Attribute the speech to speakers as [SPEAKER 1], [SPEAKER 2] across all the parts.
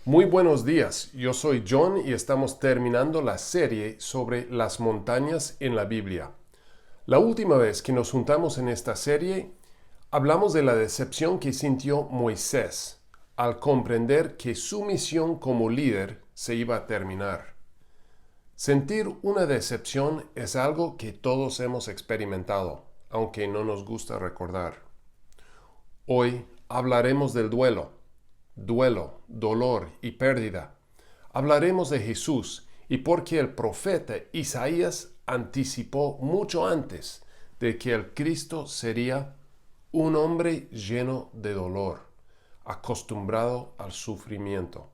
[SPEAKER 1] Muy buenos días, yo soy John y estamos terminando la serie sobre las montañas en la Biblia. La última vez que nos juntamos en esta serie, hablamos de la decepción que sintió Moisés al comprender que su misión como líder se iba a terminar. Sentir una decepción es algo que todos hemos experimentado, aunque no nos gusta recordar. Hoy hablaremos del duelo, dolor y pérdida. Hablaremos de Jesús y porque el profeta Isaías anticipó mucho antes de que el Cristo sería un hombre lleno de dolor, acostumbrado al sufrimiento.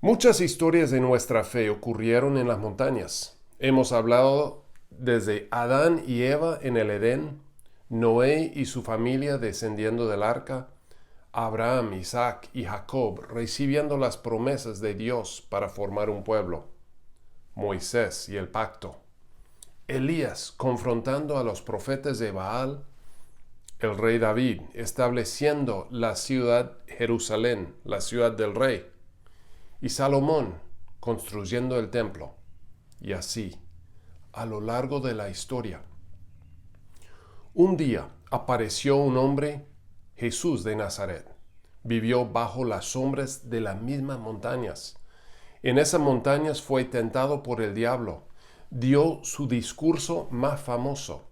[SPEAKER 1] Muchas historias de nuestra fe ocurrieron en las montañas. Hemos hablado desde Adán y Eva en el Edén, Noé y su familia descendiendo del arca, Abraham, Isaac y Jacob recibiendo las promesas de Dios para formar un pueblo, Moisés y el pacto, Elías confrontando a los profetas de Baal, el rey David estableciendo la ciudad Jerusalén, la ciudad del rey, y Salomón construyendo el templo, y así, a lo largo de la historia. Un día apareció un hombre, Jesús de Nazaret. Vivió bajo las sombras de las mismas montañas. En esas montañas fue tentado por el diablo, dio su discurso más famoso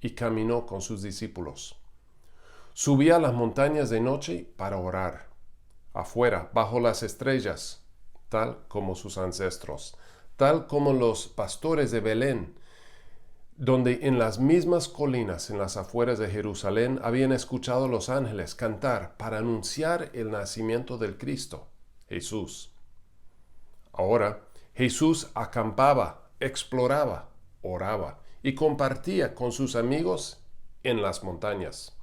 [SPEAKER 1] y caminó con sus discípulos. Subía a las montañas de noche para orar, afuera, bajo las estrellas, tal como sus ancestros, tal como los pastores de Belén, donde en las mismas colinas en las afueras de Jerusalén habían escuchado los ángeles cantar para anunciar el nacimiento del Cristo, Jesús. Ahora, Jesús acampaba, exploraba, oraba y compartía con sus amigos en las montañas.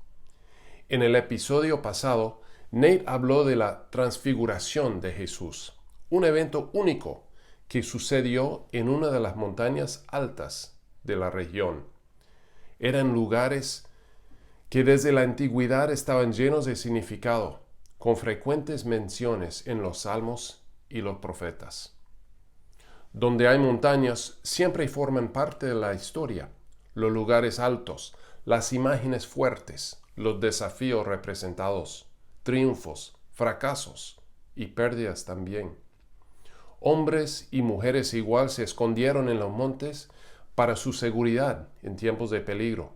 [SPEAKER 1] En el episodio pasado, Nate habló de la transfiguración de Jesús, un evento único que sucedió en una de las montañas altas de la región. Eran lugares que desde la antigüedad estaban llenos de significado, con frecuentes menciones en los salmos y los profetas. Donde hay montañas, siempre forman parte de la historia, los lugares altos, las imágenes fuertes, los desafíos representados, triunfos, fracasos y pérdidas también. Hombres y mujeres igual se escondieron en los montes para su seguridad en tiempos de peligro.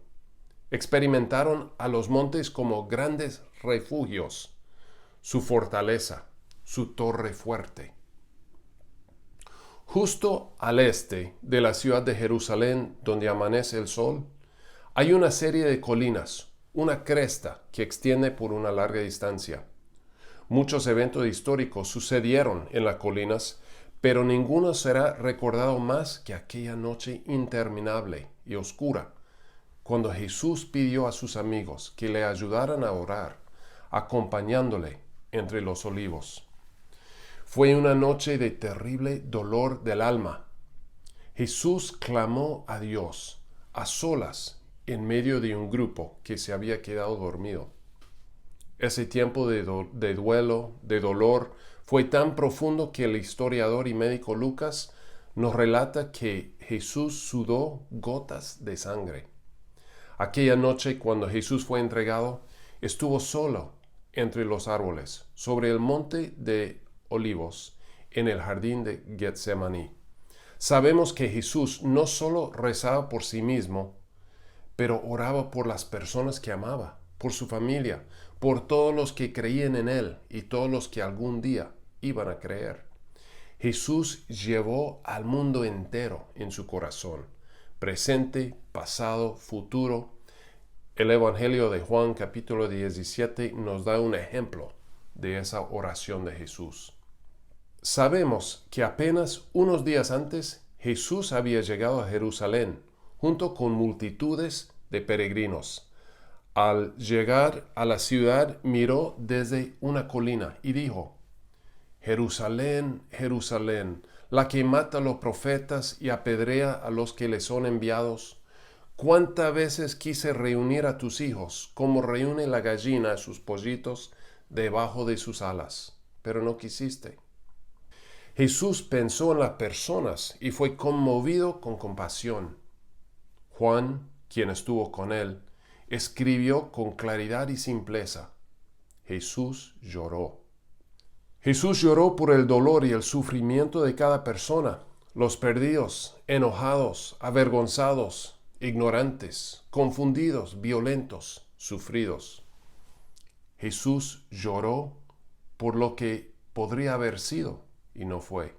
[SPEAKER 1] Experimentaron a los montes como grandes refugios, su fortaleza, su torre fuerte. Justo al este de la ciudad de Jerusalén, donde amanece el sol, hay una serie de colinas, una cresta que extiende por una larga distancia. Muchos eventos históricos sucedieron en las colinas, pero ninguno será recordado más que aquella noche interminable y oscura, cuando Jesús pidió a sus amigos que le ayudaran a orar, acompañándole entre los olivos. Fue una noche de terrible dolor del alma. Jesús clamó a Dios, a solas, en medio de un grupo que se había quedado dormido. Ese tiempo de duelo, de dolor, fue tan profundo que el historiador y médico Lucas nos relata que Jesús sudó gotas de sangre. Aquella noche, cuando Jesús fue entregado, estuvo solo entre los árboles, sobre el monte de Olivos, en el jardín de Getsemaní. Sabemos que Jesús no solo rezaba por sí mismo, pero oraba por las personas que amaba, por su familia, por todos los que creían en Él y todos los que algún día iban a creer. Jesús llevó al mundo entero en su corazón, presente, pasado, futuro. El Evangelio de Juan capítulo 17 nos da un ejemplo de esa oración de Jesús. Sabemos que apenas unos días antes Jesús había llegado a Jerusalén junto con multitudes de peregrinos. Al llegar a la ciudad miró desde una colina y dijo: Jerusalén, Jerusalén, la que mata a los profetas y apedrea a los que le son enviados. ¿Cuántas veces quise reunir a tus hijos, como reúne la gallina a sus pollitos debajo de sus alas? Pero no quisiste. Jesús pensó en las personas y fue conmovido con compasión. Juan, quien estuvo con él, escribió con claridad y simpleza: Jesús lloró. Jesús lloró por el dolor y el sufrimiento de cada persona, los perdidos, enojados, avergonzados, ignorantes, confundidos, violentos, sufridos. Jesús lloró por lo que podría haber sido y no fue.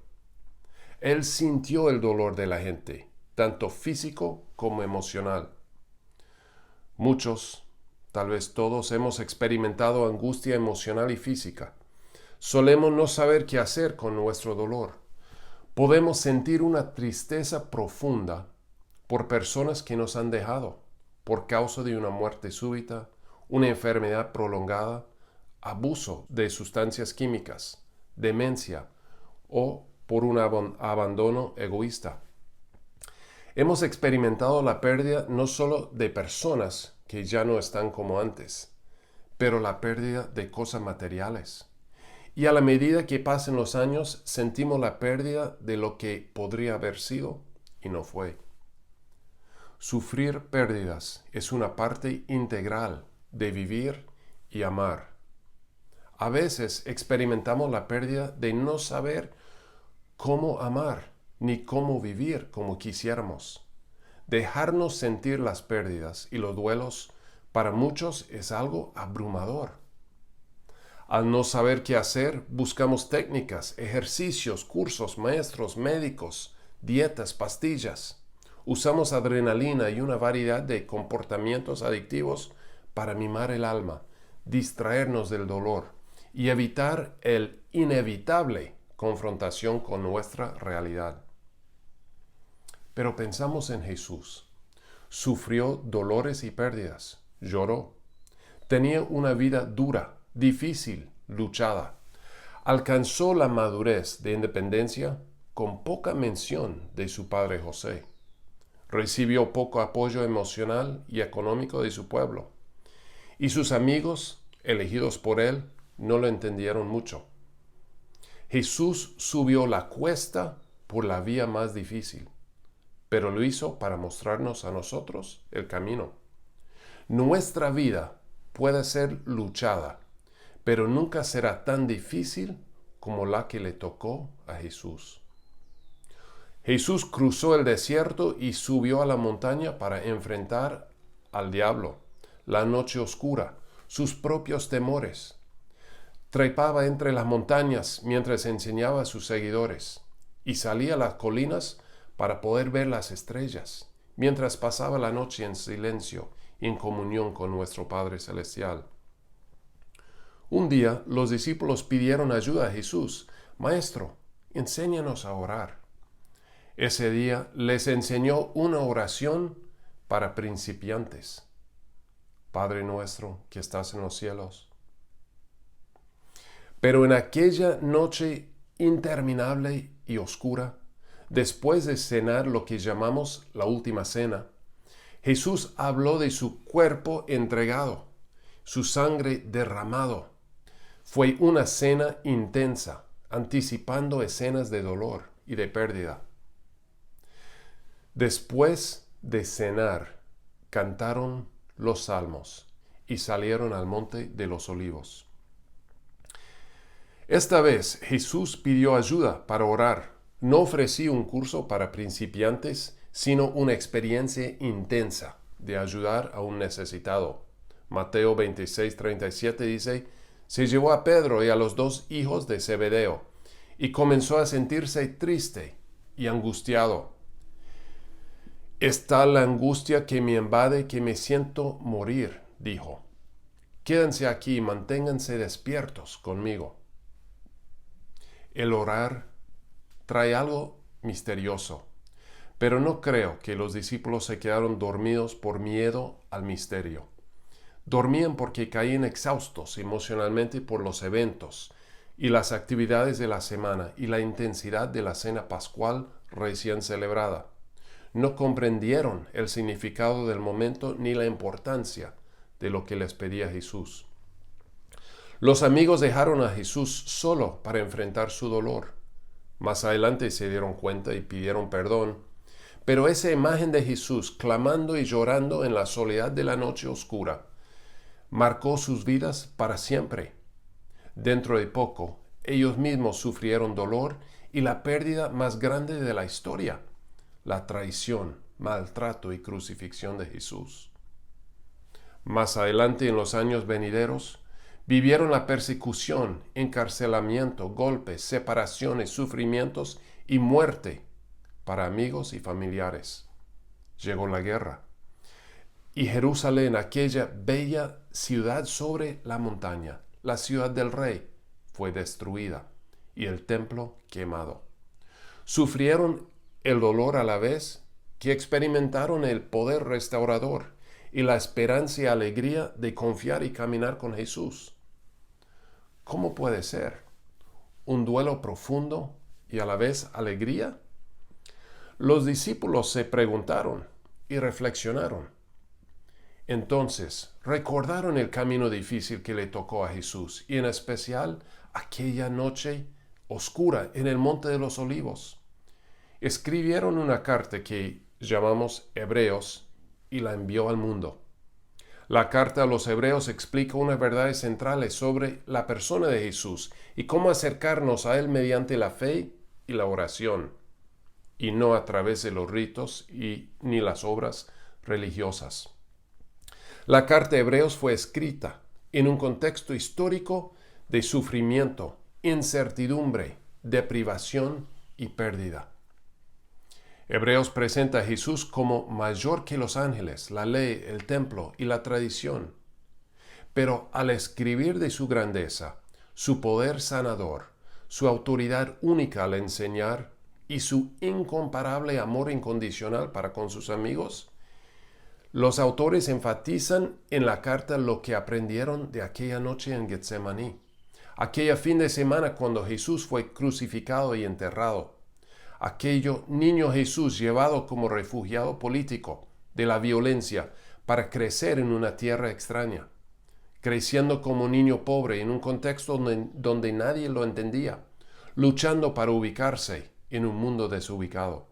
[SPEAKER 1] Él sintió el dolor de la gente, tanto físico como emocional. Muchos, tal vez todos, hemos experimentado angustia emocional y física. Solemos no saber qué hacer con nuestro dolor. Podemos sentir una tristeza profunda por personas que nos han dejado, por causa de una muerte súbita, una enfermedad prolongada, abuso de sustancias químicas, demencia o por un abandono egoísta. Hemos experimentado la pérdida no solo de personas que ya no están como antes, pero la pérdida de cosas materiales. Y a la medida que pasen los años, sentimos la pérdida de lo que podría haber sido y no fue. Sufrir pérdidas es una parte integral de vivir y amar. A veces experimentamos la pérdida de no saber cómo amar ni cómo vivir como quisiéramos. Dejarnos sentir las pérdidas y los duelos para muchos es algo abrumador. Al no saber qué hacer, buscamos técnicas, ejercicios, cursos, maestros, médicos, dietas, pastillas. Usamos adrenalina y una variedad de comportamientos adictivos para mimar el alma, distraernos del dolor y evitar el inevitable confrontación con nuestra realidad. Pero pensamos en Jesús. Sufrió dolores y pérdidas, lloró. Tenía una vida dura, difícil, luchada. Alcanzó la madurez de independencia con poca mención de su padre José. Recibió poco apoyo emocional y económico de su pueblo. Y sus amigos, elegidos por él, no lo entendieron mucho. Jesús subió la cuesta por la vía más difícil, pero lo hizo para mostrarnos a nosotros el camino. Nuestra vida puede ser luchada, pero nunca será tan difícil como la que le tocó a Jesús. Jesús cruzó el desierto y subió a la montaña para enfrentar al diablo, la noche oscura, sus propios temores. Trepaba entre las montañas mientras enseñaba a sus seguidores y salía a las colinas para poder ver las estrellas, mientras pasaba la noche en silencio y en comunión con nuestro Padre Celestial. Un día los discípulos pidieron ayuda a Jesús. Maestro, enséñanos a orar. Ese día les enseñó una oración para principiantes. Padre nuestro que estás en los cielos. Pero en aquella noche interminable y oscura, después de cenar lo que llamamos la última cena, Jesús habló de su cuerpo entregado, su sangre derramado. Fue una cena intensa, anticipando escenas de dolor y de pérdida. Después de cenar, cantaron los salmos y salieron al monte de los olivos. Esta vez Jesús pidió ayuda para orar. No ofreció un curso para principiantes, sino una experiencia intensa de ayudar a un necesitado. Mateo 26:37 dice: se llevó a Pedro y a los 2 hijos de Zebedeo y comenzó a sentirse triste y angustiado. Es tal la angustia que me invade que me siento morir, dijo. Quédense aquí y manténganse despiertos conmigo. El orar trae algo misterioso, pero no creo que los discípulos se quedaron dormidos por miedo al misterio. Dormían porque caían exhaustos emocionalmente por los eventos y las actividades de la semana y la intensidad de la cena pascual recién celebrada. No comprendieron el significado del momento ni la importancia de lo que les pedía Jesús. Los amigos dejaron a Jesús solo para enfrentar su dolor. Más adelante se dieron cuenta y pidieron perdón. Pero esa imagen de Jesús clamando y llorando en la soledad de la noche oscura marcó sus vidas para siempre. Dentro de poco, ellos mismos sufrieron dolor y la pérdida más grande de la historia, la traición, maltrato y crucifixión de Jesús. Más adelante, en los años venideros, vivieron la persecución, encarcelamiento, golpes, separaciones, sufrimientos y muerte para amigos y familiares. Llegó la guerra. Y Jerusalén, aquella bella ciudad sobre la montaña, la ciudad del rey, fue destruida y el templo quemado. Sufrieron el dolor a la vez que experimentaron el poder restaurador y la esperanza y alegría de confiar y caminar con Jesús. ¿Cómo puede ser? ¿Un duelo profundo y a la vez alegría? Los discípulos se preguntaron y reflexionaron. Entonces recordaron el camino difícil que le tocó a Jesús y en especial aquella noche oscura en el Monte de los Olivos. Escribieron una carta que llamamos Hebreos y la envió al mundo. La carta a los Hebreos explica unas verdades centrales sobre la persona de Jesús y cómo acercarnos a Él mediante la fe y la oración, y no a través de los ritos ni las obras religiosas. La carta a Hebreos fue escrita en un contexto histórico de sufrimiento, incertidumbre, deprivación y pérdida. Hebreos presenta a Jesús como mayor que los ángeles, la ley, el templo y la tradición. Pero al escribir de su grandeza, su poder sanador, su autoridad única al enseñar y su incomparable amor incondicional para con sus amigos, los autores enfatizan en la carta lo que aprendieron de aquella noche en Getsemaní, aquella fin de semana cuando Jesús fue crucificado y enterrado, aquello niño Jesús llevado como refugiado político de la violencia para crecer en una tierra extraña, creciendo como niño pobre en un contexto donde nadie lo entendía, luchando para ubicarse en un mundo desubicado.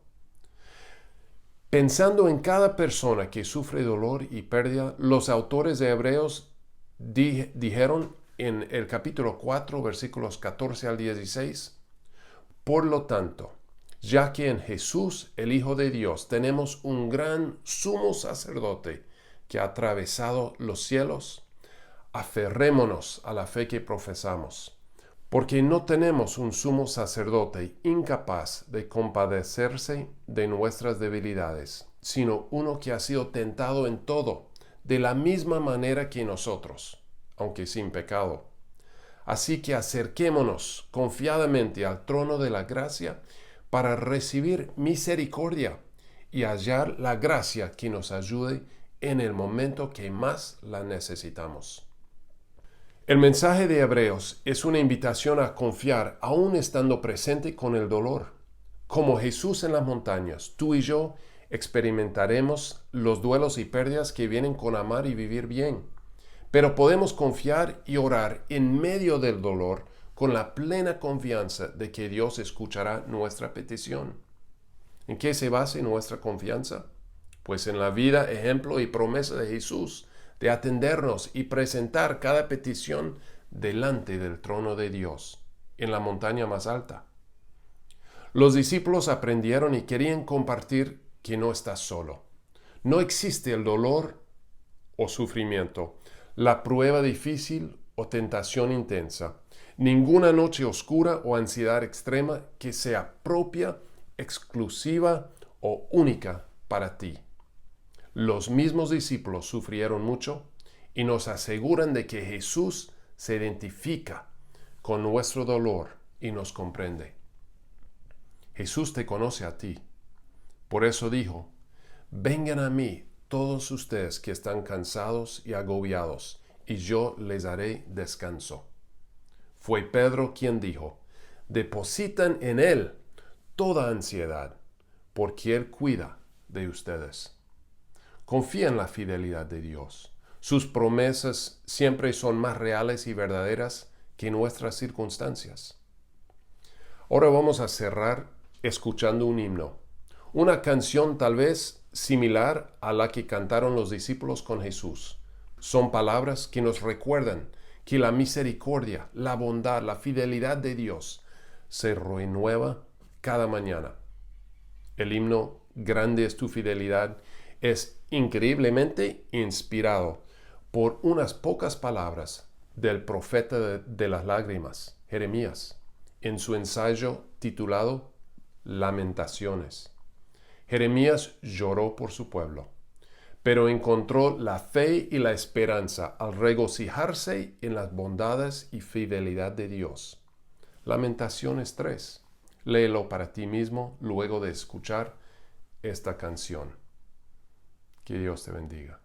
[SPEAKER 1] Pensando en cada persona que sufre dolor y pérdida, los autores de Hebreos dijeron en el capítulo 4, versículos 14 al 16, por lo tanto, ya que en Jesús, el Hijo de Dios, tenemos un gran sumo sacerdote que ha atravesado los cielos, aferrémonos a la fe que profesamos, porque no tenemos un sumo sacerdote incapaz de compadecerse de nuestras debilidades, sino uno que ha sido tentado en todo, de la misma manera que nosotros, aunque sin pecado. Así que acerquémonos confiadamente al trono de la gracia para recibir misericordia y hallar la gracia que nos ayude en el momento que más la necesitamos. El mensaje de Hebreos es una invitación a confiar aún estando presente con el dolor. Como Jesús en las montañas, tú y yo experimentaremos los duelos y pérdidas que vienen con amar y vivir bien. Pero podemos confiar y orar en medio del dolor con la plena confianza de que Dios escuchará nuestra petición. ¿En qué se basa nuestra confianza? Pues en la vida, ejemplo y promesa de Jesús, de atendernos y presentar cada petición delante del trono de Dios, en la montaña más alta. Los discípulos aprendieron y querían compartir que no estás solo. No existe el dolor o sufrimiento, la prueba difícil o tentación intensa, ninguna noche oscura o ansiedad extrema que sea propia, exclusiva o única para ti. Los mismos discípulos sufrieron mucho y nos aseguran de que Jesús se identifica con nuestro dolor y nos comprende. Jesús te conoce a ti. Por eso dijo, vengan a mí todos ustedes que están cansados y agobiados, y yo les daré descanso. Fue Pedro quien dijo, depositan en Él toda ansiedad, porque Él cuida de ustedes. Confía en la fidelidad de Dios. Sus promesas siempre son más reales y verdaderas que nuestras circunstancias. Ahora vamos a cerrar escuchando un himno, una canción tal vez similar a la que cantaron los discípulos con Jesús. Son palabras que nos recuerdan que la misericordia, la bondad, la fidelidad de Dios se renueva cada mañana. El himno Grande es tu fidelidad es increíblemente inspirado por unas pocas palabras del profeta de las lágrimas, Jeremías, en su ensayo titulado Lamentaciones. Jeremías lloró por su pueblo, pero encontró la fe y la esperanza al regocijarse en las bondades y fidelidad de Dios. Lamentaciones 3. Léelo para ti mismo luego de escuchar esta canción. Que Dios te bendiga.